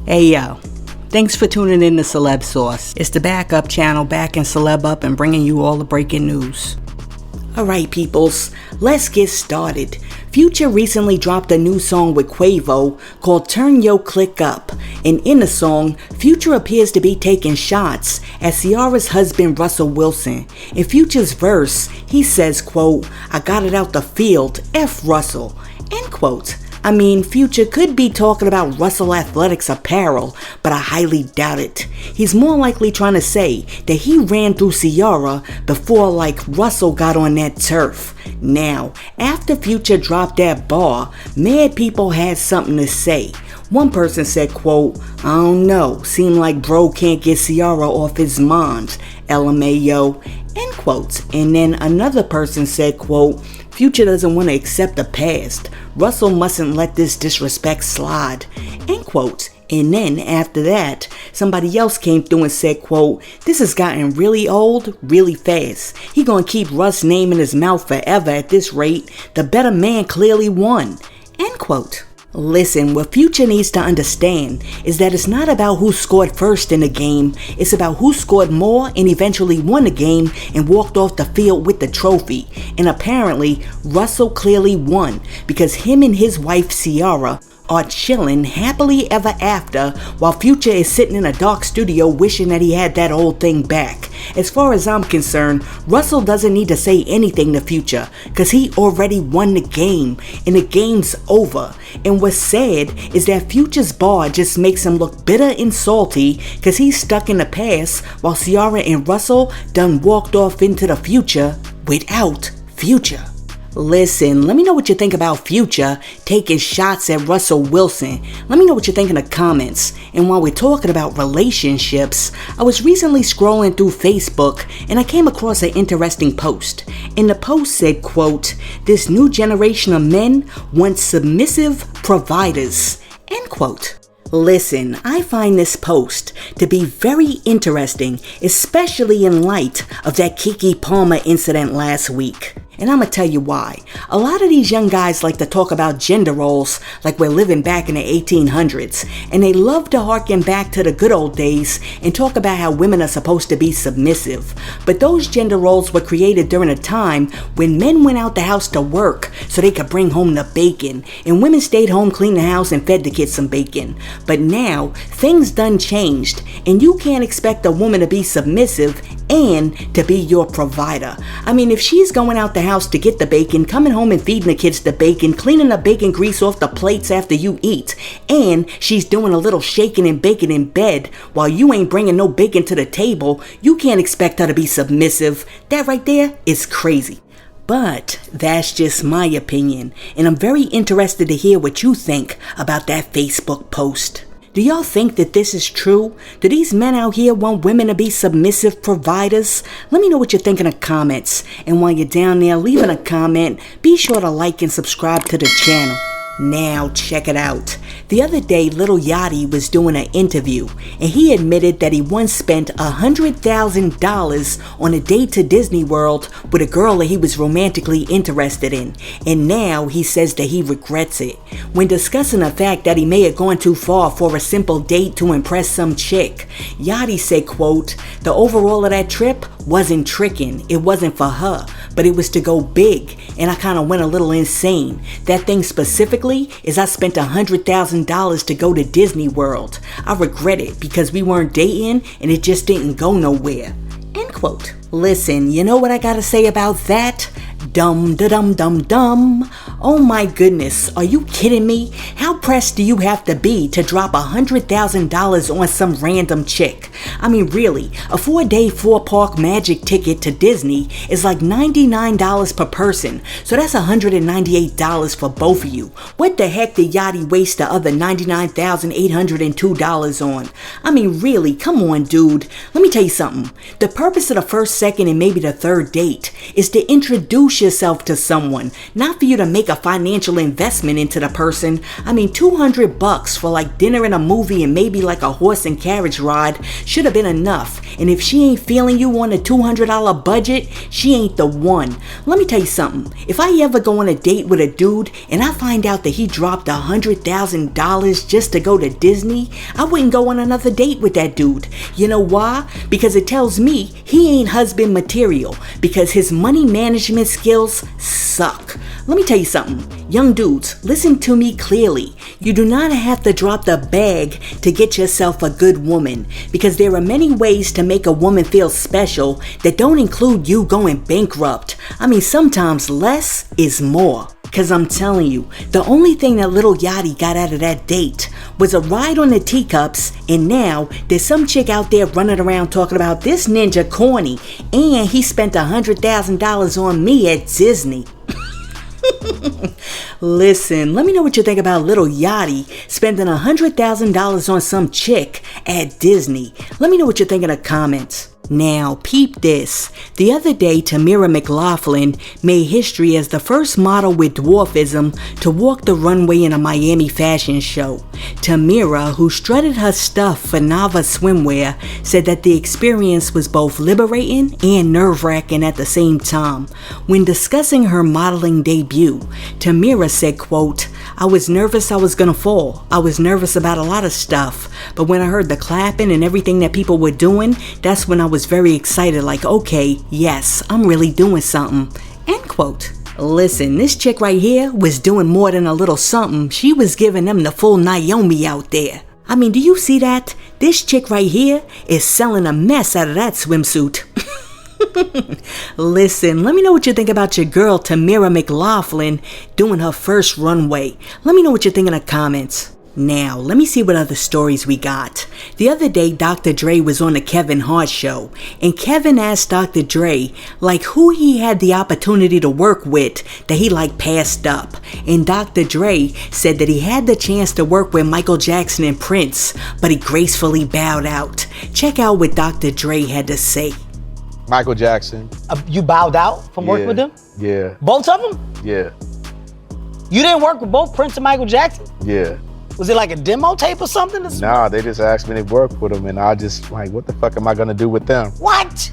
Hey yo, thanks for tuning in to Celeb Sauce. It's the backup channel backing Celeb up and bringing you all the breaking news. Alright peoples, let's get started. Future recently dropped a new song with Quavo called Turn Yo Click Up, and in the song, Future appears to be taking shots at Ciara's husband Russell Wilson. In Future's verse, he says, quote, "I got it out the field, F Russell," end quote. I mean, Future could be talking about Russell Athletics apparel, but I highly doubt it. He's more likely trying to say that he ran through Ciara before like Russell got on that turf. Now, after Future dropped that bar, mad people had something to say. One person said, quote, "I don't know, seem like bro can't get Ciara off his mind, LMAO," end quote. And then another person said, quote, "Future doesn't want to accept the past. Russell mustn't let this disrespect slide," end quote. And then after that, somebody else came through and said, quote, "This has gotten really old, really fast. He gonna keep Russ' name in his mouth forever at this rate. The better man clearly won," end quote. Listen, what Future needs to understand is that it's not about who scored first in the game, it's about who scored more and eventually won the game and walked off the field with the trophy. And apparently, Russell clearly won because him and his wife Ciara are chilling happily ever after while Future is sitting in a dark studio wishing that he had that old thing back. As far as I'm concerned, Russell doesn't need to say anything to Future because he already won the game and the game's over. And what's sad is that Future's bar just makes him look bitter and salty because he's stuck in the past while Ciara and Russell done walked off into the future without Future. Listen, let me know what you think about Future taking shots at Russell Wilson. Let me know what you think in the comments. And while we're talking about relationships, I was recently scrolling through Facebook and I came across an interesting post. And the post said, quote, "This new generation of men want submissive providers," end quote. Listen, I find this post to be very interesting, especially in light of that Keke Palmer incident last week. And I'm gonna tell you why. A lot of these young guys like to talk about gender roles like we're living back in the 1800s, and they love to harken back to the good old days and talk about how women are supposed to be submissive. But those gender roles were created during a time when men went out the house to work so they could bring home the bacon, and women stayed home, cleaned the house, and fed the kids some bacon. But now, things done changed, and you can't expect a woman to be submissive and to be your provider. I mean, if she's going out the house to get the bacon, coming home and feeding the kids the bacon, cleaning the bacon grease off the plates after you eat, and she's doing a little shaking and baking in bed while you ain't bringing no bacon to the table, you can't expect her to be submissive. That right there is crazy. But that's just my opinion, and I'm very interested to hear what you think about that Facebook post. Do y'all think that this is true? Do these men out here want women to be submissive providers? Let me know what you think in the comments. And while you're down there leaving a comment, be sure to like and subscribe to the channel. Now check it out. The other day, Lil Yachty was doing an interview, and he admitted that he once spent $100,000 on a date to Disney World with a girl that he was romantically interested in, and now he says that he regrets it. When discussing the fact that he may have gone too far for a simple date to impress some chick, Yachty said, quote, "The overall of that trip wasn't tricking, it wasn't for her, but it was to go big, and I kind of went a little insane. That thing specifically is I spent $100,000 to go to Disney World. I regret it because we weren't dating and it just didn't go nowhere," end quote. Listen, you know what I gotta say about that? Dum da dum dum dum. Oh my goodness, are you kidding me? How pressed do you have to be to drop $100,000 on some random chick? I mean really, a 4-day 4-park magic ticket to Disney is like $99 per person, so that's $198 for both of you. What the heck did Yachty waste the other $99,802 on? I mean really, come on dude. Let me tell you something. The purpose of the first, second, and maybe the third date is to introduce introduce yourself to someone, not for you to make a financial investment into the person. I mean, $200 for like dinner and a movie and maybe like a horse and carriage ride should have been enough. And if she ain't feeling you on a $200 budget, she ain't the one. Let me tell you something. If I ever go on a date with a dude and I find out that he dropped $100,000 just to go to Disney, I wouldn't go on another date with that dude. You know why? Because it tells me he ain't husband material, because his money management skills suck. Let me tell you something. Young dudes, listen to me clearly. You do not have to drop the bag to get yourself a good woman, because there are many ways to make a woman feel special that don't include you going bankrupt. I mean, sometimes less is more. Cause I'm telling you, the only thing that Lil Yachty got out of that date was a ride on the teacups, and now there's some chick out there running around talking about this ninja corny, and he spent $100,000 on me at Disney. Listen, let me know what you think about Lil Yachty spending $100,000 on some chick at Disney. Let me know what you think in the comments. Now, peep this. The other day, Tamira McLaughlin made history as the first model with dwarfism to walk the runway in a Miami fashion show. Tamira, who strutted her stuff for Nava Swimwear, said that the experience was both liberating and nerve-wracking at the same time. When discussing her modeling debut, Tamira said, quote, "I was nervous I was gonna fall. I was nervous about a lot of stuff. But when I heard the clapping and everything that people were doing, that's when I was very excited, like, okay, yes, I'm really doing something." End quote. Listen, this chick right here was doing more than a little something. She was giving them the full Naomi out there. I mean, do you see that? This chick right here is selling a mess out of that swimsuit. Listen, let me know what you think about your girl Tamira McLaughlin doing her first runway. Let me know what you think in the comments. Now, let me see what other stories we got. The other day, Dr. Dre was on the Kevin Hart show, and Kevin asked Dr. Dre, like, who he had the opportunity to work with that he, like, passed up. And Dr. Dre said that he had the chance to work with Michael Jackson and Prince, but he gracefully bowed out. Check out what Dr. Dre had to say. Michael Jackson. You bowed out from working with them? Yeah. Both of them? Yeah. You didn't work with both Prince and Michael Jackson? Yeah. Was it like a demo tape or something? Nah, they just asked me to work with them, and I just like, what the fuck am I gonna do with them? What?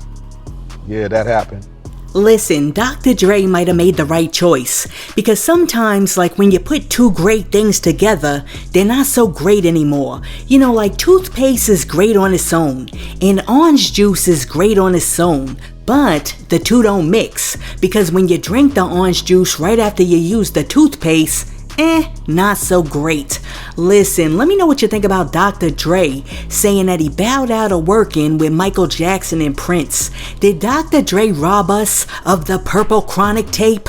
Yeah, that happened. Listen, Dr. Dre might have made the right choice, because sometimes, like, when you put two great things together, they're not so great anymore. You know, like, toothpaste is great on its own, and orange juice is great on its own, but the two don't mix, because when you drink the orange juice right after you use the toothpaste, not so great. Listen, let me know what you think about Dr. Dre saying that he bowed out of working with Michael Jackson and Prince. Did Dr. Dre rob us of the Purple Chronic tape?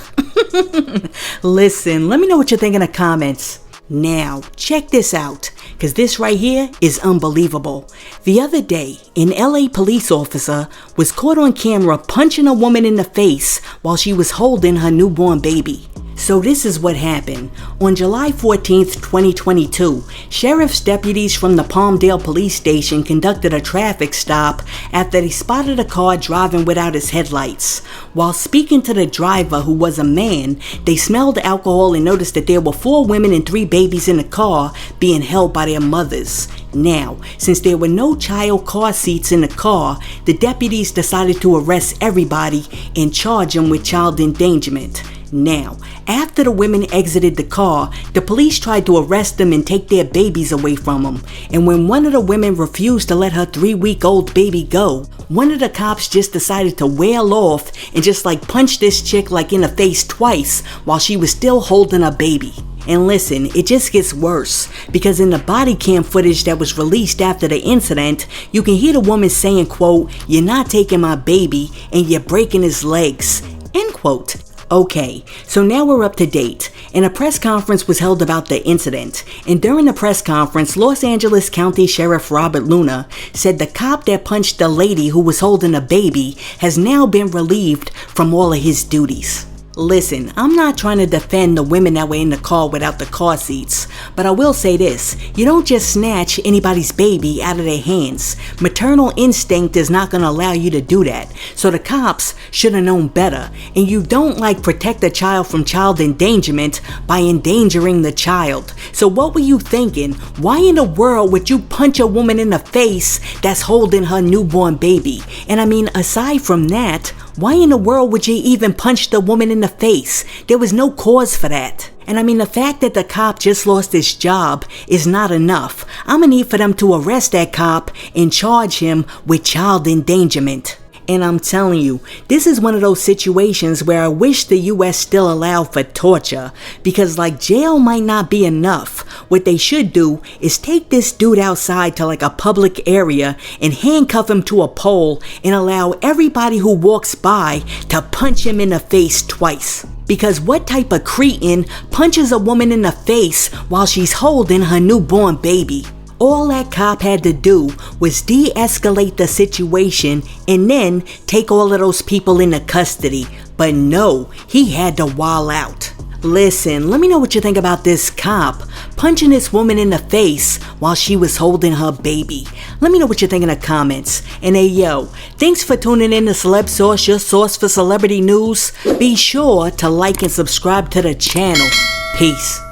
Listen, let me know what you think in the comments. Now, check this out, because this right here is unbelievable. The other day, an L.A. police officer was caught on camera punching a woman in the face while she was holding her newborn baby. So this is what happened. On July 14th, 2022, sheriff's deputies from the Palmdale police station conducted a traffic stop after they spotted a car driving without its headlights. While speaking to the driver, who was a man, they smelled alcohol and noticed that there were 4 women and 3 babies in the car being held by their mothers. Now, since there were no child car seats in the car, the deputies decided to arrest everybody and charge them with child endangerment. Now, after the women exited the car, the police tried to arrest them and take their babies away from them. And when one of the women refused to let her 3-week-old baby go, one of the cops just decided to wail off and just like punch this chick like in the face twice while she was still holding her baby. And listen, it just gets worse, because in the body cam footage that was released after the incident, you can hear the woman saying, quote, "You're not taking my baby and you're breaking his legs," end quote. Okay, so now we're up to date, and a press conference was held about the incident, and during the press conference, Los Angeles County Sheriff Robert Luna said the cop that punched the lady who was holding a baby has now been relieved from all of his duties. Listen, I'm not trying to defend the women that were in the car without the car seats, but I will say this, you don't just snatch anybody's baby out of their hands. Maternal instinct is not gonna allow you to do that, so the cops should have known better, and you don't protect a child from child endangerment by endangering the child. So what were you thinking? Why in the world would you punch a woman in the face that's holding her newborn baby? And I mean, aside from that, why in the world would you even punch the woman in the face? There was no cause for that. And I mean, the fact that the cop just lost his job is not enough. I'm gonna need for them to arrest that cop and charge him with child endangerment. And I'm telling you, this is one of those situations where I wish the US still allowed for torture, because jail might not be enough. What they should do is take this dude outside to a public area and handcuff him to a pole and allow everybody who walks by to punch him in the face twice. Because what type of cretin punches a woman in the face while she's holding her newborn baby? All that cop had to do was de-escalate the situation and then take all of those people into custody. But no, he had to wild out. Listen, let me know what you think about this cop punching this woman in the face while she was holding her baby. Let me know what you think in the comments. And hey yo, thanks for tuning in to Celeb Source, your source for celebrity news. Be sure to like and subscribe to the channel. Peace.